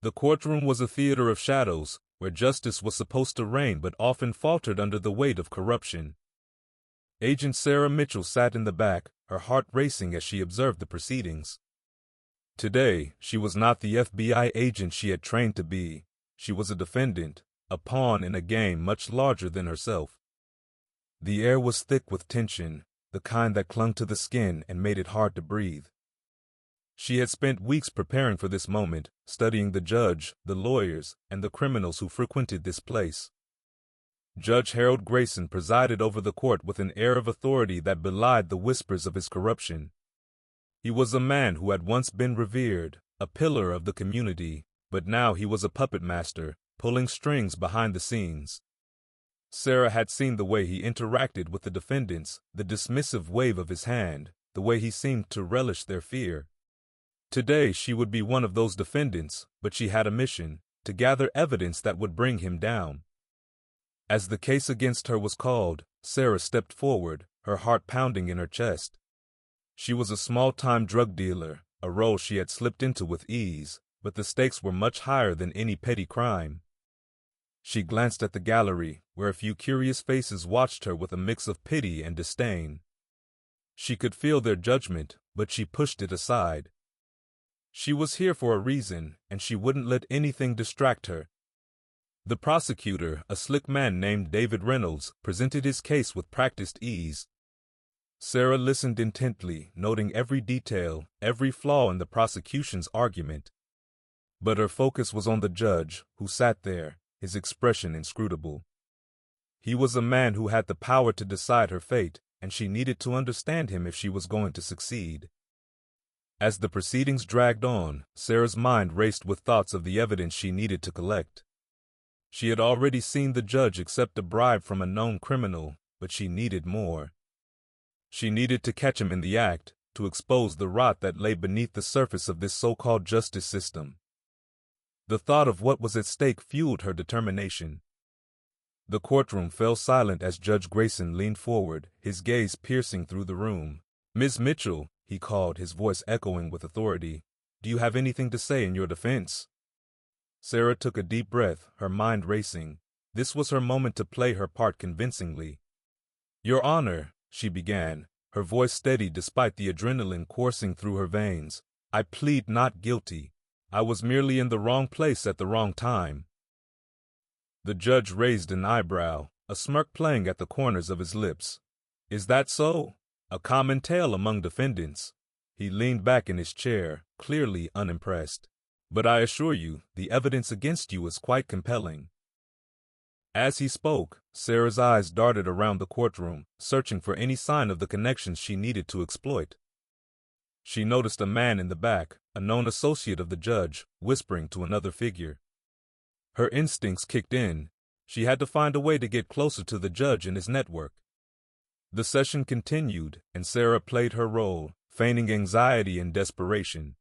The courtroom was a theater of shadows, where justice was supposed to reign but often faltered under the weight of corruption. Agent Sarah Mitchell sat in the back, her heart racing as she observed the proceedings. Today, she was not the FBI agent she had trained to be. She was a defendant, a pawn in a game much larger than herself. The air was thick with tension, the kind that clung to the skin and made it hard to breathe. She had spent weeks preparing for this moment, studying the judge, the lawyers, and the criminals who frequented this place. Judge Harold Grayson presided over the court with an air of authority that belied the whispers of his corruption. He was a man who had once been revered, a pillar of the community, but now he was a puppet master, pulling strings behind the scenes. Sarah had seen the way he interacted with the defendants, the dismissive wave of his hand, the way he seemed to relish their fear. Today she would be one of those defendants, but she had a mission, to gather evidence that would bring him down. As the case against her was called, Sarah stepped forward, her heart pounding in her chest. She was a small-time drug dealer, a role she had slipped into with ease, but the stakes were much higher than any petty crime. She glanced at the gallery, where a few curious faces watched her with a mix of pity and disdain. She could feel their judgment, but she pushed it aside. She was here for a reason, and she wouldn't let anything distract her. The prosecutor, a slick man named David Reynolds, presented his case with practiced ease. Sarah listened intently, noting every detail, every flaw in the prosecution's argument. But her focus was on the judge, who sat there, his expression inscrutable. He was a man who had the power to decide her fate, and she needed to understand him if she was going to succeed. As the proceedings dragged on, Sarah's mind raced with thoughts of the evidence she needed to collect. She had already seen the judge accept a bribe from a known criminal, but she needed more. She needed to catch him in the act, to expose the rot that lay beneath the surface of this so-called justice system. The thought of what was at stake fueled her determination. The courtroom fell silent as Judge Grayson leaned forward, his gaze piercing through the room. "Miss Mitchell," he called, his voice echoing with authority, "do you have anything to say in your defense?" Sarah took a deep breath, her mind racing. This was her moment to play her part convincingly. "Your Honor," she began, her voice steady despite the adrenaline coursing through her veins, "I plead not guilty. I was merely in the wrong place at the wrong time." The judge raised an eyebrow, a smirk playing at the corners of his lips. "Is that so? A common tale among defendants." He leaned back in his chair, clearly unimpressed. "But I assure you, the evidence against you is quite compelling." As he spoke, Sarah's eyes darted around the courtroom, searching for any sign of the connections she needed to exploit. She noticed a man in the back, a known associate of the judge, whispering to another figure. Her instincts kicked in. She had to find a way to get closer to the judge and his network. The session continued, and Sarah played her role, feigning anxiety and desperation.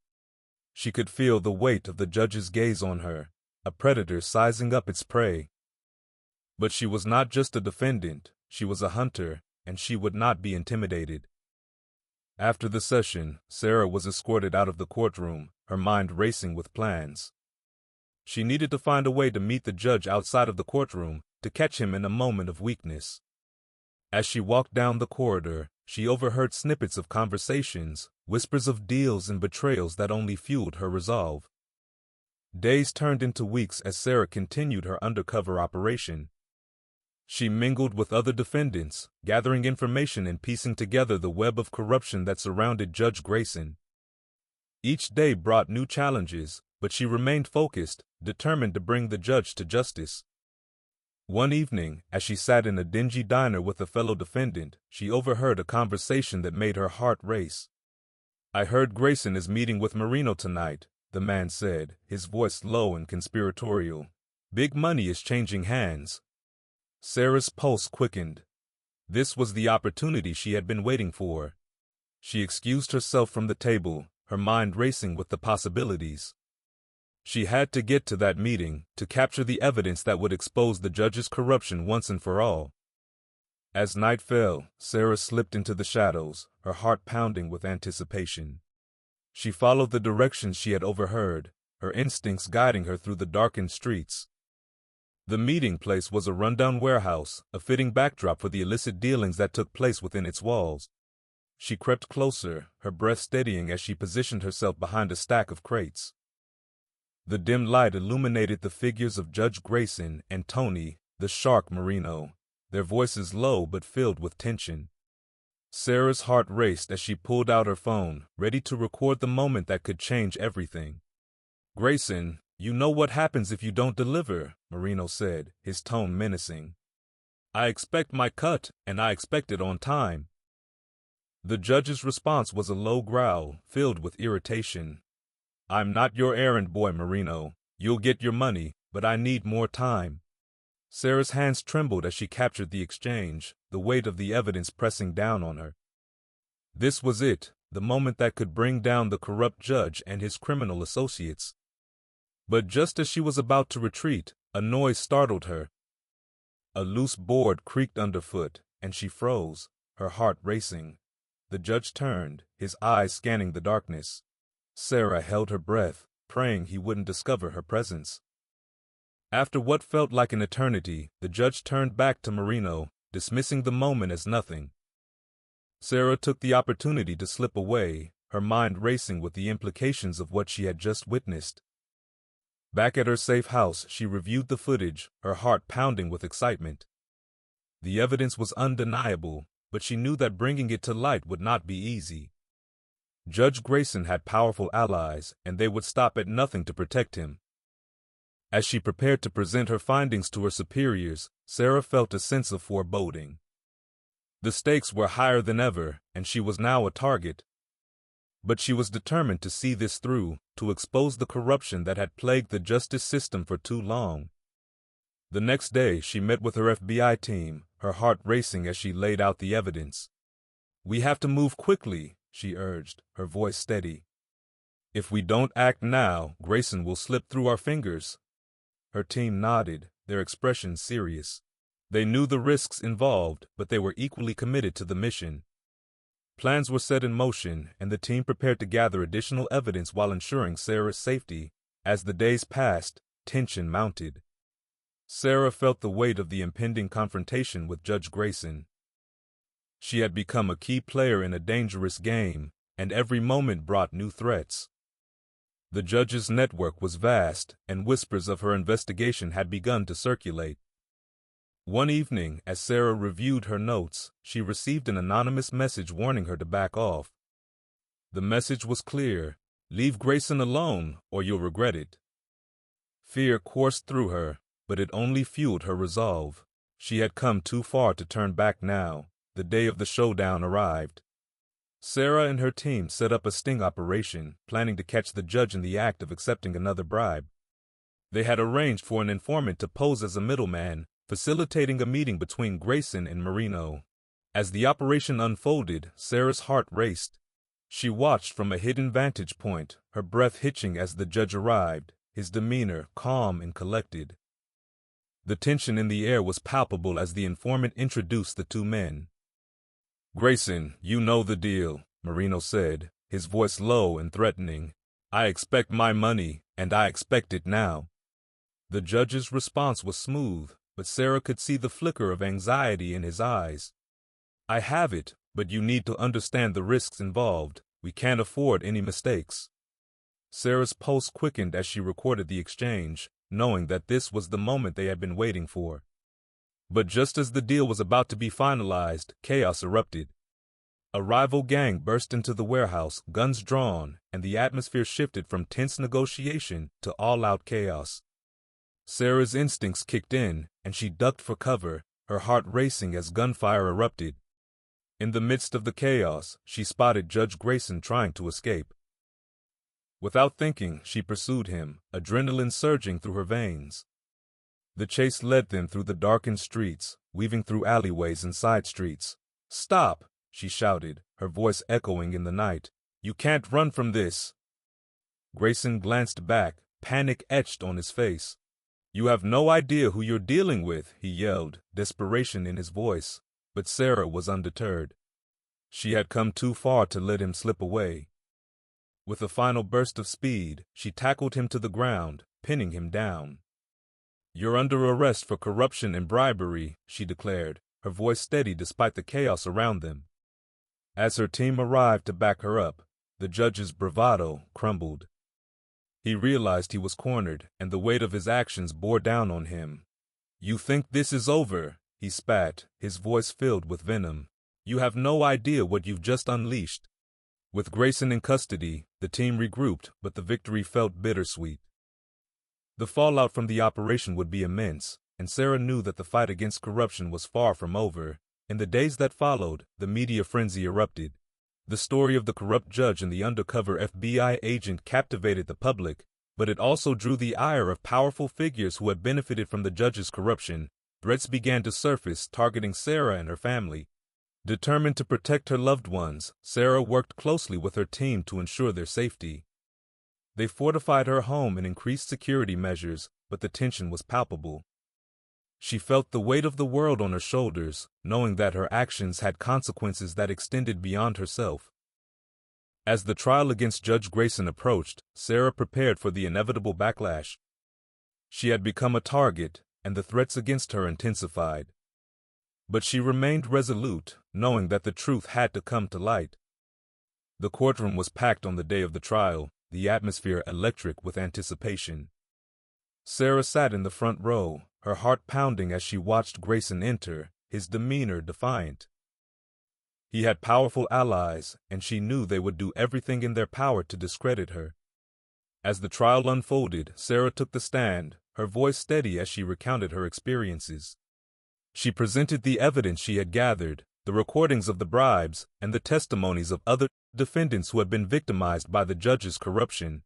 She could feel the weight of the judge's gaze on her, a predator sizing up its prey. But she was not just a defendant, she was a hunter, and she would not be intimidated. After the session, Sarah was escorted out of the courtroom, her mind racing with plans. She needed to find a way to meet the judge outside of the courtroom, to catch him in a moment of weakness. As she walked down the corridor, she overheard snippets of conversations, whispers of deals and betrayals that only fueled her resolve. Days turned into weeks as Sarah continued her undercover operation. She mingled with other defendants, gathering information and piecing together the web of corruption that surrounded Judge Grayson. Each day brought new challenges, but she remained focused, determined to bring the judge to justice. One evening, as she sat in a dingy diner with a fellow defendant, she overheard a conversation that made her heart race. "I heard Grayson is meeting with Marino tonight," the man said, his voice low and conspiratorial. "Big money is changing hands." Sarah's pulse quickened. This was the opportunity she had been waiting for. She excused herself from the table, her mind racing with the possibilities. She had to get to that meeting, to capture the evidence that would expose the judge's corruption once and for all. As night fell, Sarah slipped into the shadows, her heart pounding with anticipation. She followed the directions she had overheard, her instincts guiding her through the darkened streets. The meeting place was a rundown warehouse, a fitting backdrop for the illicit dealings that took place within its walls. She crept closer, her breath steadying as she positioned herself behind a stack of crates. The dim light illuminated the figures of Judge Grayson and Tony, the shark Marino, their voices low but filled with tension. Sarah's heart raced as she pulled out her phone, ready to record the moment that could change everything. "Grayson, you know what happens if you don't deliver," Marino said, his tone menacing. "I expect my cut, and I expect it on time." The judge's response was a low growl, filled with irritation. "I'm not your errand boy, Marino. You'll get your money, but I need more time." Sarah's hands trembled as she captured the exchange, the weight of the evidence pressing down on her. This was it, the moment that could bring down the corrupt judge and his criminal associates. But just as she was about to retreat, a noise startled her. A loose board creaked underfoot, and she froze, her heart racing. The judge turned, his eyes scanning the darkness. Sarah held her breath, praying he wouldn't discover her presence. After what felt like an eternity, the judge turned back to Marino, dismissing the moment as nothing. Sarah took the opportunity to slip away, her mind racing with the implications of what she had just witnessed. Back at her safe house, she reviewed the footage, her heart pounding with excitement. The evidence was undeniable, but she knew that bringing it to light would not be easy. Judge Grayson had powerful allies, and they would stop at nothing to protect him. As she prepared to present her findings to her superiors, Sarah felt a sense of foreboding. The stakes were higher than ever, and she was now a target. But she was determined to see this through, to expose the corruption that had plagued the justice system for too long. The next day, she met with her FBI team, her heart racing as she laid out the evidence. "We have to move quickly," she urged, her voice steady. "If we don't act now, Grayson will slip through our fingers." Her team nodded, their expressions serious. They knew the risks involved, but they were equally committed to the mission. Plans were set in motion, and the team prepared to gather additional evidence while ensuring Sarah's safety. As the days passed, tension mounted. Sarah felt the weight of the impending confrontation with Judge Grayson. She had become a key player in a dangerous game, and every moment brought new threats. The judge's network was vast, and whispers of her investigation had begun to circulate. One evening, as Sarah reviewed her notes, she received an anonymous message warning her to back off. The message was clear: "Leave Grayson alone, or you'll regret it." Fear coursed through her, but it only fueled her resolve. She had come too far to turn back now. The day of the showdown arrived. Sarah and her team set up a sting operation, planning to catch the judge in the act of accepting another bribe. They had arranged for an informant to pose as a middleman, facilitating a meeting between Grayson and Marino. As the operation unfolded, Sarah's heart raced. She watched from a hidden vantage point, her breath hitching as the judge arrived, his demeanor calm and collected. The tension in the air was palpable as the informant introduced the two men. "Grayson, you know the deal," Marino said, his voice low and threatening. "I expect my money, and I expect it now." The judge's response was smooth, but Sarah could see the flicker of anxiety in his eyes. "I have it, but you need to understand the risks involved. We can't afford any mistakes." Sarah's pulse quickened as she recorded the exchange, knowing that this was the moment they had been waiting for. But just as the deal was about to be finalized, chaos erupted. A rival gang burst into the warehouse, guns drawn, and the atmosphere shifted from tense negotiation to all-out chaos. Sarah's instincts kicked in, and she ducked for cover, her heart racing as gunfire erupted. In the midst of the chaos, she spotted Judge Grayson trying to escape. Without thinking, she pursued him, adrenaline surging through her veins. The chase led them through the darkened streets, weaving through alleyways and side streets. "Stop!" she shouted, her voice echoing in the night. "You can't run from this." Grayson glanced back, panic etched on his face. "You have no idea who you're dealing with," he yelled, desperation in his voice. But Sarah was undeterred. She had come too far to let him slip away. With a final burst of speed, she tackled him to the ground, pinning him down. "You're under arrest for corruption and bribery," she declared, her voice steady despite the chaos around them. As her team arrived to back her up, the judge's bravado crumbled. He realized he was cornered, and the weight of his actions bore down on him. "You think this is over?" he spat, his voice filled with venom. "You have no idea what you've just unleashed." With Grayson in custody, the team regrouped, but the victory felt bittersweet. The fallout from the operation would be immense, and Sarah knew that the fight against corruption was far from over. In the days that followed, the media frenzy erupted. The story of the corrupt judge and the undercover FBI agent captivated the public, but it also drew the ire of powerful figures who had benefited from the judge's corruption. Threats began to surface, targeting Sarah and her family. Determined to protect her loved ones, Sarah worked closely with her team to ensure their safety. They fortified her home and increased security measures, but the tension was palpable. She felt the weight of the world on her shoulders, knowing that her actions had consequences that extended beyond herself. As the trial against Judge Grayson approached, Sarah prepared for the inevitable backlash. She had become a target, and the threats against her intensified. But she remained resolute, knowing that the truth had to come to light. The courtroom was packed on the day of the trial, the atmosphere electric with anticipation. Sarah sat in the front row, her heart pounding as she watched Grayson enter, his demeanor defiant. He had powerful allies, and she knew they would do everything in their power to discredit her. As the trial unfolded, Sarah took the stand, her voice steady as she recounted her experiences. She presented the evidence she had gathered, the recordings of the bribes, and the testimonies of other defendants who had been victimized by the judge's corruption.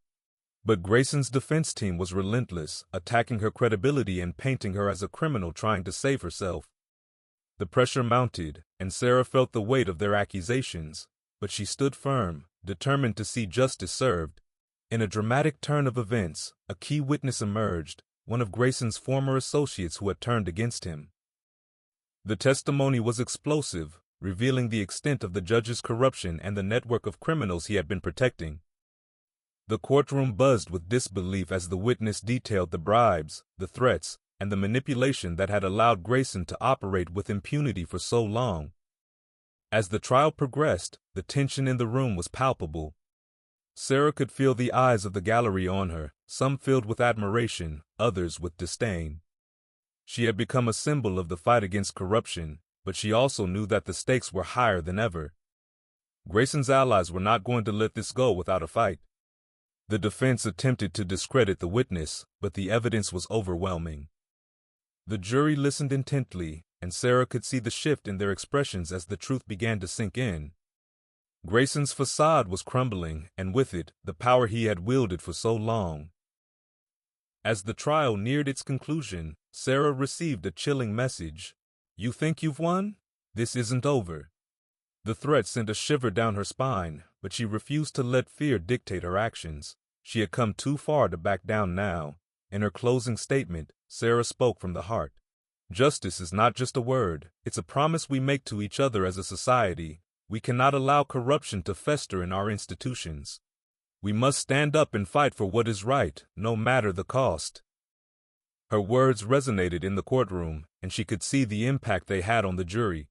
But Grayson's defense team was relentless, attacking her credibility and painting her as a criminal trying to save herself. The pressure mounted, and Sarah felt the weight of their accusations, but she stood firm, determined to see justice served. In a dramatic turn of events, a key witness emerged, one of Grayson's former associates who had turned against him. The testimony was explosive, revealing the extent of the judge's corruption and the network of criminals he had been protecting. The courtroom buzzed with disbelief as the witness detailed the bribes, the threats, and the manipulation that had allowed Grayson to operate with impunity for so long. As the trial progressed, the tension in the room was palpable. Sarah could feel the eyes of the gallery on her, some filled with admiration, others with disdain. She had become a symbol of the fight against corruption, but she also knew that the stakes were higher than ever. Grayson's allies were not going to let this go without a fight. The defense attempted to discredit the witness, but the evidence was overwhelming. The jury listened intently, and Sarah could see the shift in their expressions as the truth began to sink in. Grayson's facade was crumbling, and with it, the power he had wielded for so long. As the trial neared its conclusion, Sarah received a chilling message. "You think you've won? This isn't over." The threat sent a shiver down her spine, but she refused to let fear dictate her actions. She had come too far to back down now. In her closing statement, Sarah spoke from the heart. "Justice is not just a word, it's a promise we make to each other as a society. We cannot allow corruption to fester in our institutions. We must stand up and fight for what is right, no matter the cost." Her words resonated in the courtroom, and she could see the impact they had on the jury.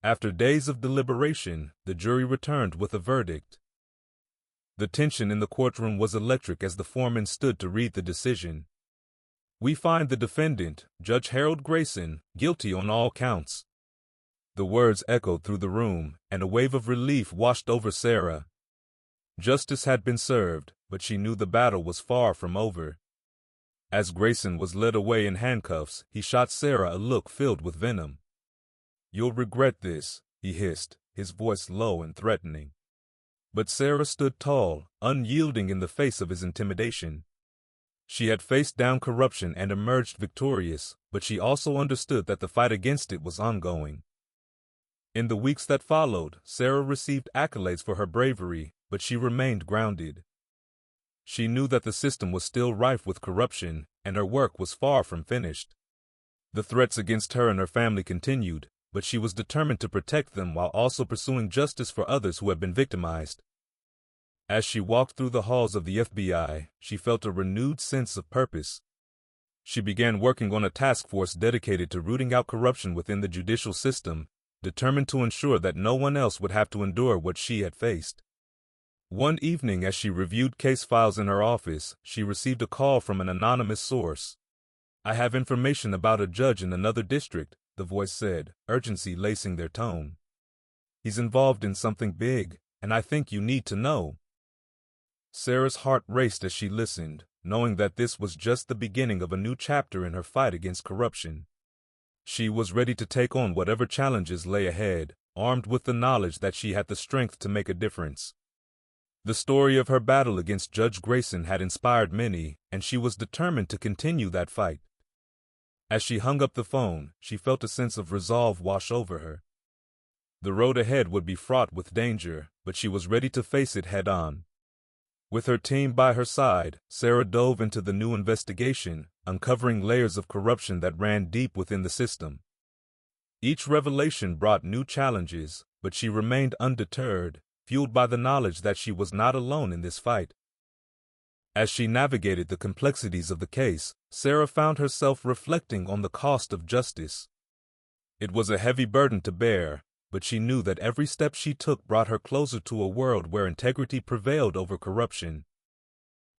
After days of deliberation, the jury returned with a verdict. The tension in the courtroom was electric as the foreman stood to read the decision. "We find the defendant, Judge Harold Grayson, guilty on all counts." The words echoed through the room, and a wave of relief washed over Sarah. Justice had been served, but she knew the battle was far from over. As Grayson was led away in handcuffs, he shot Sarah a look filled with venom. "You'll regret this," he hissed, his voice low and threatening. But Sarah stood tall, unyielding in the face of his intimidation. She had faced down corruption and emerged victorious, but she also understood that the fight against it was ongoing. In the weeks that followed, Sarah received accolades for her bravery, but she remained grounded. She knew that the system was still rife with corruption, and her work was far from finished. The threats against her and her family continued, but she was determined to protect them while also pursuing justice for others who had been victimized. As she walked through the halls of the FBI, she felt a renewed sense of purpose. She began working on a task force dedicated to rooting out corruption within the judicial system, determined to ensure that no one else would have to endure what she had faced. One evening, as she reviewed case files in her office, she received a call from an anonymous source. "I have information about a judge in another district," the voice said, urgency lacing their tone. "He's involved in something big, and I think you need to know." Sarah's heart raced as she listened, knowing that this was just the beginning of a new chapter in her fight against corruption. She was ready to take on whatever challenges lay ahead, armed with the knowledge that she had the strength to make a difference. The story of her battle against Judge Grayson had inspired many, and she was determined to continue that fight. As she hung up the phone, she felt a sense of resolve wash over her. The road ahead would be fraught with danger, but she was ready to face it head-on. With her team by her side, Sarah dove into the new investigation, uncovering layers of corruption that ran deep within the system. Each revelation brought new challenges, but she remained undeterred, fueled by the knowledge that she was not alone in this fight. As she navigated the complexities of the case, Sarah found herself reflecting on the cost of justice. It was a heavy burden to bear, but she knew that every step she took brought her closer to a world where integrity prevailed over corruption.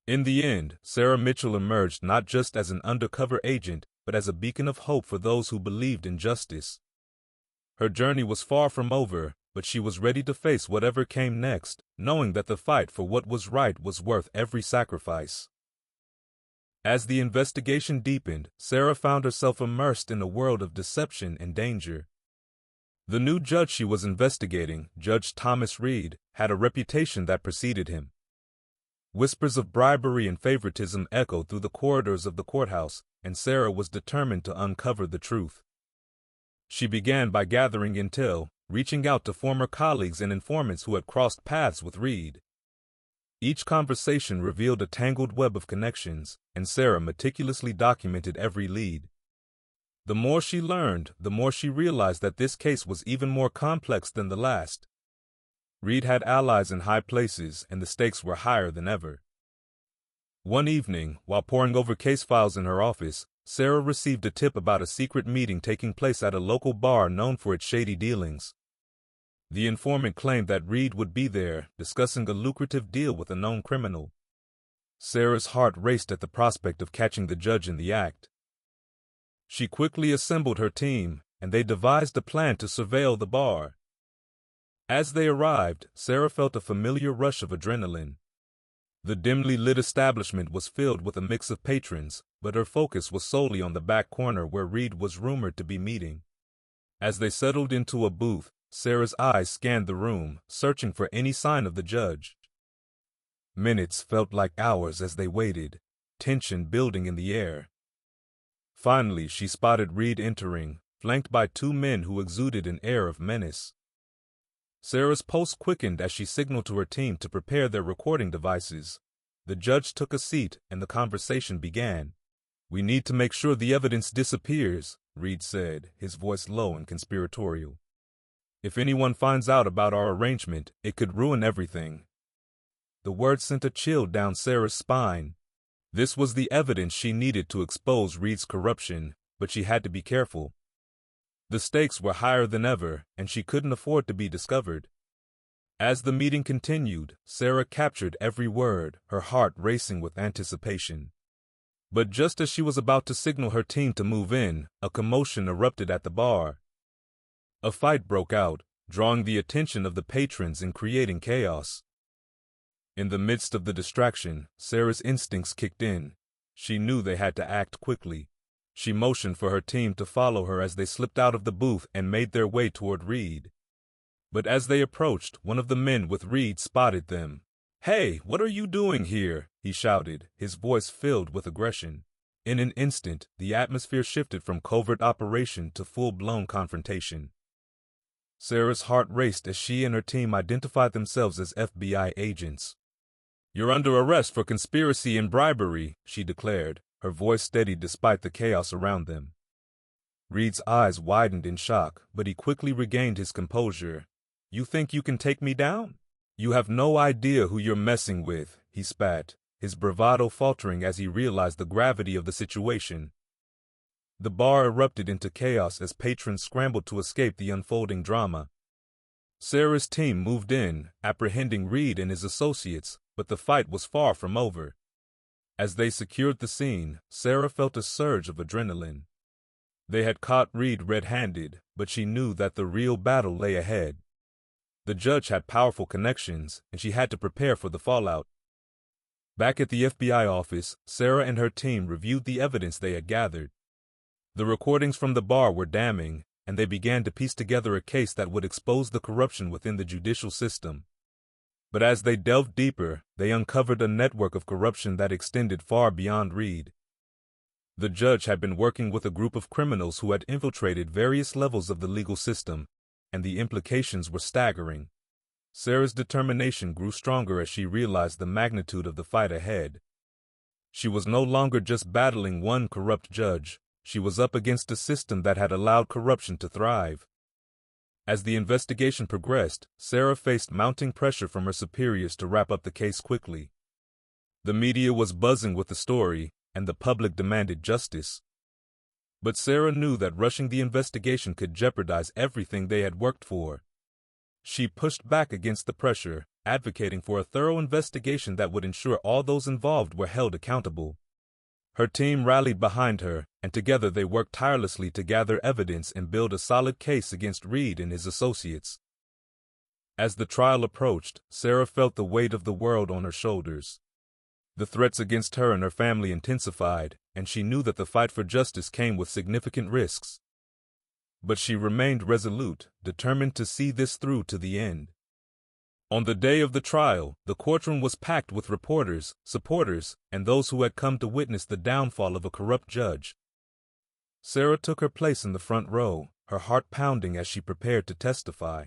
In the end, Sarah Mitchell emerged not just as an undercover agent, but as a beacon of hope for those who believed in justice. Her journey was far from over, but she was ready to face whatever came next, knowing that the fight for what was right was worth every sacrifice. As the investigation deepened, Sarah found herself immersed in a world of deception and danger. The new judge she was investigating, Judge Thomas Reed, had a reputation that preceded him. Whispers of bribery and favoritism echoed through the corridors of the courthouse, and Sarah was determined to uncover the truth. She began by gathering intel, reaching out to former colleagues and informants who had crossed paths with Reed. Each conversation revealed a tangled web of connections, and Sarah meticulously documented every lead. The more she learned, the more she realized that this case was even more complex than the last. Reed had allies in high places, and the stakes were higher than ever. One evening, while poring over case files in her office, Sarah received a tip about a secret meeting taking place at a local bar known for its shady dealings. The informant claimed that Reed would be there, discussing a lucrative deal with a known criminal. Sarah's heart raced at the prospect of catching the judge in the act. She quickly assembled her team, and they devised a plan to surveil the bar. As they arrived, Sarah felt a familiar rush of adrenaline. The dimly lit establishment was filled with a mix of patrons, but her focus was solely on the back corner where Reed was rumored to be meeting. As they settled into a booth, Sarah's eyes scanned the room, searching for any sign of the judge. Minutes felt like hours as they waited, tension building in the air. Finally, she spotted Reed entering, flanked by two men who exuded an air of menace. Sarah's pulse quickened as she signaled to her team to prepare their recording devices. The judge took a seat, and the conversation began. "We need to make sure the evidence disappears," Reed said, his voice low and conspiratorial. "If anyone finds out about our arrangement, it could ruin everything." The words sent a chill down Sarah's spine. This was the evidence she needed to expose Reed's corruption, but she had to be careful. The stakes were higher than ever, and she couldn't afford to be discovered. As the meeting continued, Sarah captured every word, her heart racing with anticipation. But just as she was about to signal her team to move in, a commotion erupted at the bar. A fight broke out, drawing the attention of the patrons and creating chaos. In the midst of the distraction, Sarah's instincts kicked in. She knew they had to act quickly. She motioned for her team to follow her as they slipped out of the booth and made their way toward Reed. But as they approached, one of the men with Reed spotted them. "Hey, what are you doing here?" he shouted, his voice filled with aggression. In an instant, the atmosphere shifted from covert operation to full-blown confrontation. Sarah's heart raced as she and her team identified themselves as FBI agents. "You're under arrest for conspiracy and bribery," she declared, her voice steady despite the chaos around them. Reed's eyes widened in shock, but he quickly regained his composure. "You think you can take me down? "You have no idea who you're messing with," he spat, his bravado faltering as he realized the gravity of the situation. The bar erupted into chaos as patrons scrambled to escape the unfolding drama. Sarah's team moved in, apprehending Reed and his associates, but the fight was far from over. As they secured the scene, Sarah felt a surge of adrenaline. They had caught Reed red-handed, but she knew that the real battle lay ahead. The judge had powerful connections, and she had to prepare for the fallout. Back at the FBI office, Sarah and her team reviewed the evidence they had gathered. The recordings from the bar were damning, and they began to piece together a case that would expose the corruption within the judicial system. But as they delved deeper, they uncovered a network of corruption that extended far beyond Reed. The judge had been working with a group of criminals who had infiltrated various levels of the legal system, and the implications were staggering. Sarah's determination grew stronger as she realized the magnitude of the fight ahead. She was no longer just battling one corrupt judge. She was up against a system that had allowed corruption to thrive. As the investigation progressed, Sarah faced mounting pressure from her superiors to wrap up the case quickly. The media was buzzing with the story, and the public demanded justice. But Sarah knew that rushing the investigation could jeopardize everything they had worked for. She pushed back against the pressure, advocating for a thorough investigation that would ensure all those involved were held accountable. Her team rallied behind her, and together they worked tirelessly to gather evidence and build a solid case against Reed and his associates. As the trial approached, Sarah felt the weight of the world on her shoulders. The threats against her and her family intensified, and she knew that the fight for justice came with significant risks. But she remained resolute, determined to see this through to the end. On the day of the trial, the courtroom was packed with reporters, supporters, and those who had come to witness the downfall of a corrupt judge. Sarah took her place in the front row, her heart pounding as she prepared to testify.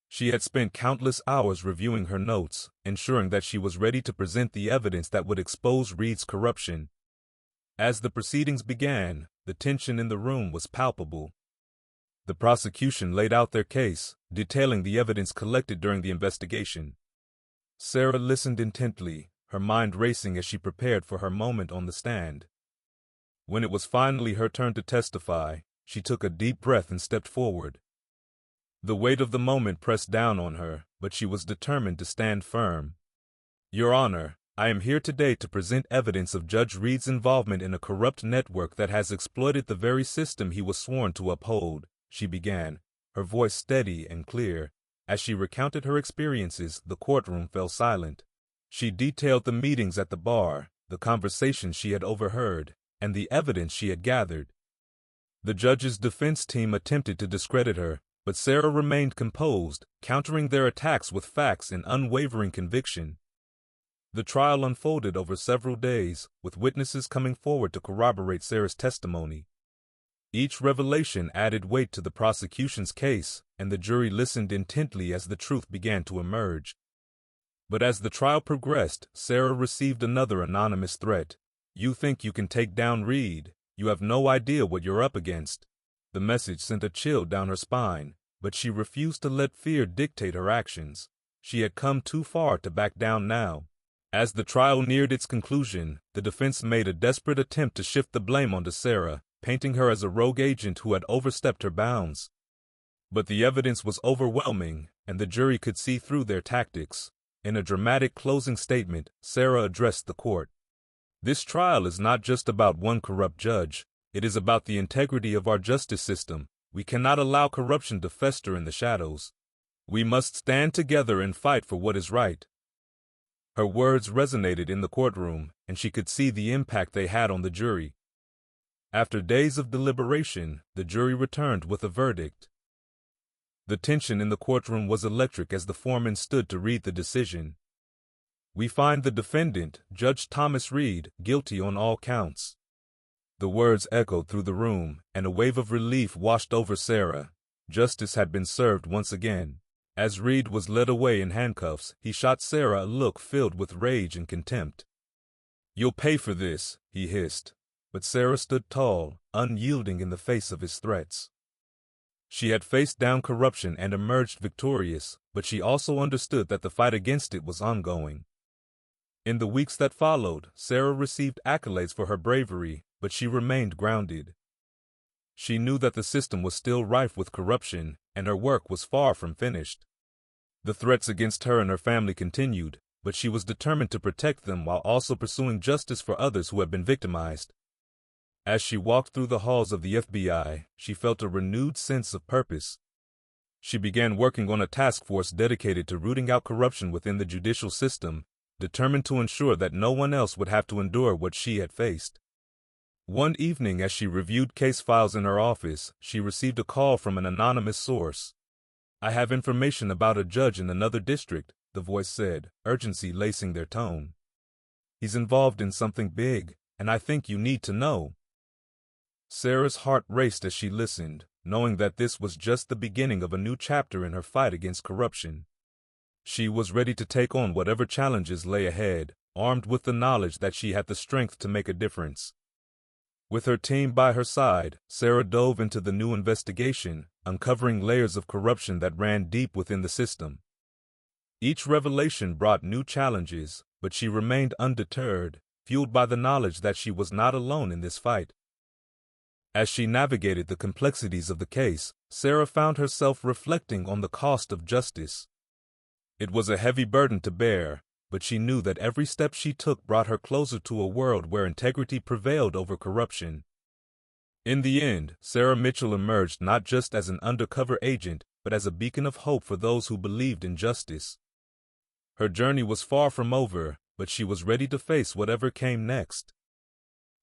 She had spent countless hours reviewing her notes, ensuring that she was ready to present the evidence that would expose Reed's corruption. As the proceedings began, the tension in the room was palpable. The prosecution laid out their case, detailing the evidence collected during the investigation. Sarah listened intently, her mind racing as she prepared for her moment on the stand. When it was finally her turn to testify, she took a deep breath and stepped forward. The weight of the moment pressed down on her, but she was determined to stand firm. "Your Honor, I am here today to present evidence of Judge Reed's involvement in a corrupt network that has exploited the very system he was sworn to uphold," she began, her voice steady and clear. As she recounted her experiences, the courtroom fell silent. She detailed the meetings at the bar, the conversations she had overheard, and the evidence she had gathered. The judge's defense team attempted to discredit her, but Sarah remained composed, countering their attacks with facts and unwavering conviction. The trial unfolded over several days, with witnesses coming forward to corroborate Sarah's testimony. Each revelation added weight to the prosecution's case, and the jury listened intently as the truth began to emerge. But as the trial progressed, Sarah received another anonymous threat. "You think you can take down Reed? You have no idea what you're up against." The message sent a chill down her spine, but she refused to let fear dictate her actions. She had come too far to back down now. As the trial neared its conclusion, the defense made a desperate attempt to shift the blame onto Sarah, painting her as a rogue agent who had overstepped her bounds. But the evidence was overwhelming, and the jury could see through their tactics. In a dramatic closing statement, Sarah addressed the court. "This trial is not just about one corrupt judge. It is about the integrity of our justice system. We cannot allow corruption to fester in the shadows. We must stand together and fight for what is right." Her words resonated in the courtroom, and she could see the impact they had on the jury. After days of deliberation, the jury returned with a verdict. The tension in the courtroom was electric as the foreman stood to read the decision. "We find the defendant, Judge Thomas Reed, guilty on all counts." The words echoed through the room, and a wave of relief washed over Sarah. Justice had been served once again. As Reed was led away in handcuffs, he shot Sarah a look filled with rage and contempt. "You'll pay for this," he hissed. But Sarah stood tall, unyielding in the face of his threats. She had faced down corruption and emerged victorious, but she also understood that the fight against it was ongoing. In the weeks that followed, Sarah received accolades for her bravery, but she remained grounded. She knew that the system was still rife with corruption, and her work was far from finished. The threats against her and her family continued, but she was determined to protect them while also pursuing justice for others who had been victimized. As she walked through the halls of the FBI, she felt a renewed sense of purpose. She began working on a task force dedicated to rooting out corruption within the judicial system, determined to ensure that no one else would have to endure what she had faced. One evening, as she reviewed case files in her office, she received a call from an anonymous source. "I have information about a judge in another district," the voice said, urgency lacing their tone. "He's involved in something big, and I think you need to know." Sarah's heart raced as she listened, knowing that this was just the beginning of a new chapter in her fight against corruption. She was ready to take on whatever challenges lay ahead, armed with the knowledge that she had the strength to make a difference. With her team by her side, Sarah dove into the new investigation, uncovering layers of corruption that ran deep within the system. Each revelation brought new challenges, but she remained undeterred, fueled by the knowledge that she was not alone in this fight. As she navigated the complexities of the case, Sarah found herself reflecting on the cost of justice. It was a heavy burden to bear, but she knew that every step she took brought her closer to a world where integrity prevailed over corruption. In the end, Sarah Mitchell emerged not just as an undercover agent, but as a beacon of hope for those who believed in justice. Her journey was far from over, but she was ready to face whatever came next,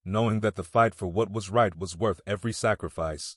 knowing that the fight for what was right was worth every sacrifice.